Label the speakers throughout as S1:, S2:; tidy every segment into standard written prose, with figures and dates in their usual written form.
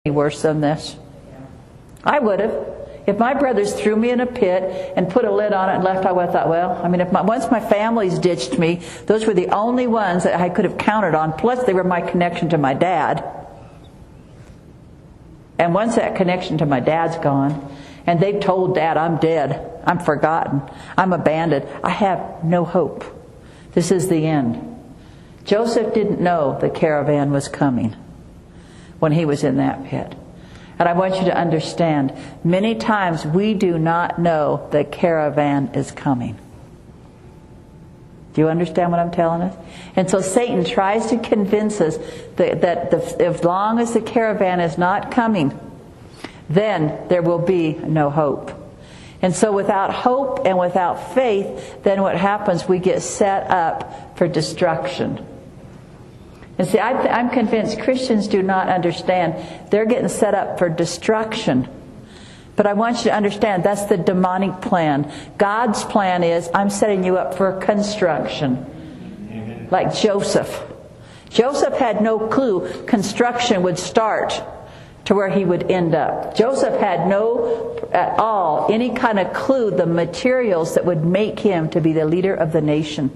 S1: any worse than this. I would have. If my brothers threw me in a pit and put a lid on it and left, I would have thought, well, I mean, once my family's ditched me, those were the only ones that I could have counted on. Plus, they were my connection to my dad. And once that connection to my dad's gone, and they've told Dad, I'm dead, I'm forgotten, I'm abandoned, I have no hope. This is the end. Joseph didn't know the caravan was coming when he was in that pit. And I want you to understand, many times we do not know the caravan is coming. Do you understand what I'm telling us? And so Satan tries to convince us that as long as the caravan is not coming, then there will be no hope. And so without hope and without faith, then what happens, we get set up for destruction. And see, I'm convinced Christians do not understand. They're getting set up for destruction. But I want you to understand, that's the demonic plan. God's plan is, I'm setting you up for construction. Like Joseph. Joseph had no clue construction would start to where he would end up. Joseph had no, at all, any kind of clue, the materials that would make him to be the leader of the nation.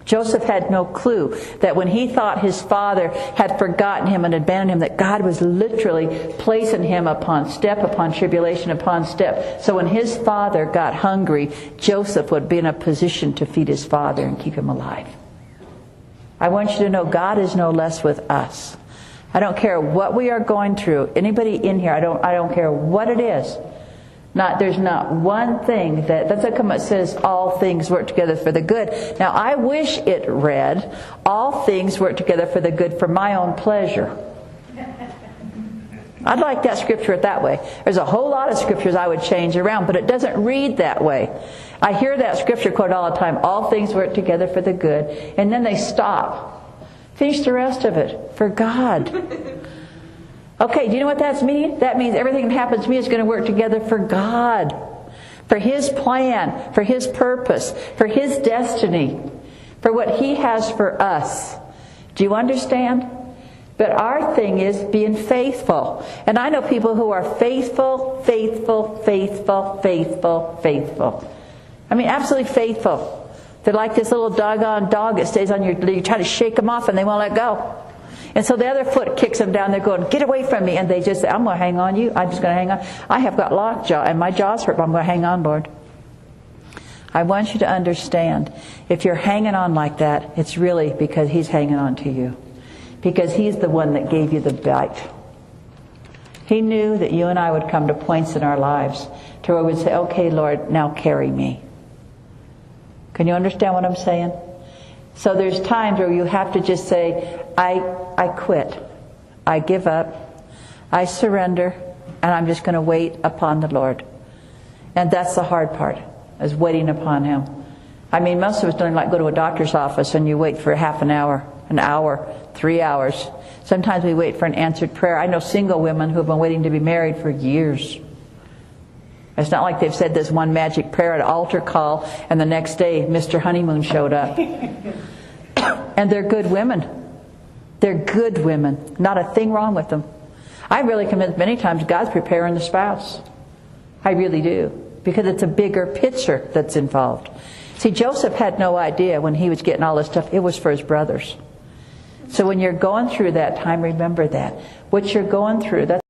S1: Joseph had no clue that when he thought his father had forgotten him and abandoned him, that God was literally placing him upon step upon tribulation upon step. So when his father got hungry, Joseph would be in a position to feed his father and keep him alive. I want you to know God is no less with us. I don't care what we are going through. Anybody in here, I don't care what it is. There's not one thing that's how come it says all things work together for the good. Now I wish it read, all things work together for the good for my own pleasure. I'd like that scripture that way. There's a whole lot of scriptures I would change around, but it doesn't read that way. I hear that scripture quoted all the time, all things work together for the good, and then they stop. Finish the rest of it. For God. Okay, do you know what that's meaning? That means everything that happens to me is going to work together for God. For His plan, for His purpose, for His destiny, for what He has for us. Do you understand? But our thing is being faithful. And I know people who are faithful, faithful, faithful, faithful, faithful. I mean, absolutely faithful. They're like this little doggone dog that stays on you try to shake them off and they won't let go. And so the other foot kicks them down. They're going, get away from me. And they just say, I'm going to hang on you. I'm just going to hang on. I have got lockjaw and my jaw's hurt, but I'm going to hang on, Lord. I want you to understand, if you're hanging on like that, it's really because He's hanging on to you. Because He's the one that gave you the bite. He knew that you and I would come to points in our lives to where we'd say, okay, Lord, now carry me. Can you understand what I'm saying? So there's times where you have to just say, I quit. I give up. I surrender. And I'm just going to wait upon the Lord. And that's the hard part, is waiting upon Him. I mean, most of us don't like go to a doctor's office and you wait for half an hour, 3 hours. Sometimes we wait for an answered prayer. I know single women who have been waiting to be married for years. It's not like they've said this one magic prayer at an altar call and the next day Mr. Honeymoon showed up. And they're good women. They're good women. Not a thing wrong with them. I'm really convinced many times God's preparing the spouse. I really do. Because it's a bigger picture that's involved. See, Joseph had no idea when he was getting all this stuff. It was for his brothers. So when you're going through that time, remember that. What you're going through, that's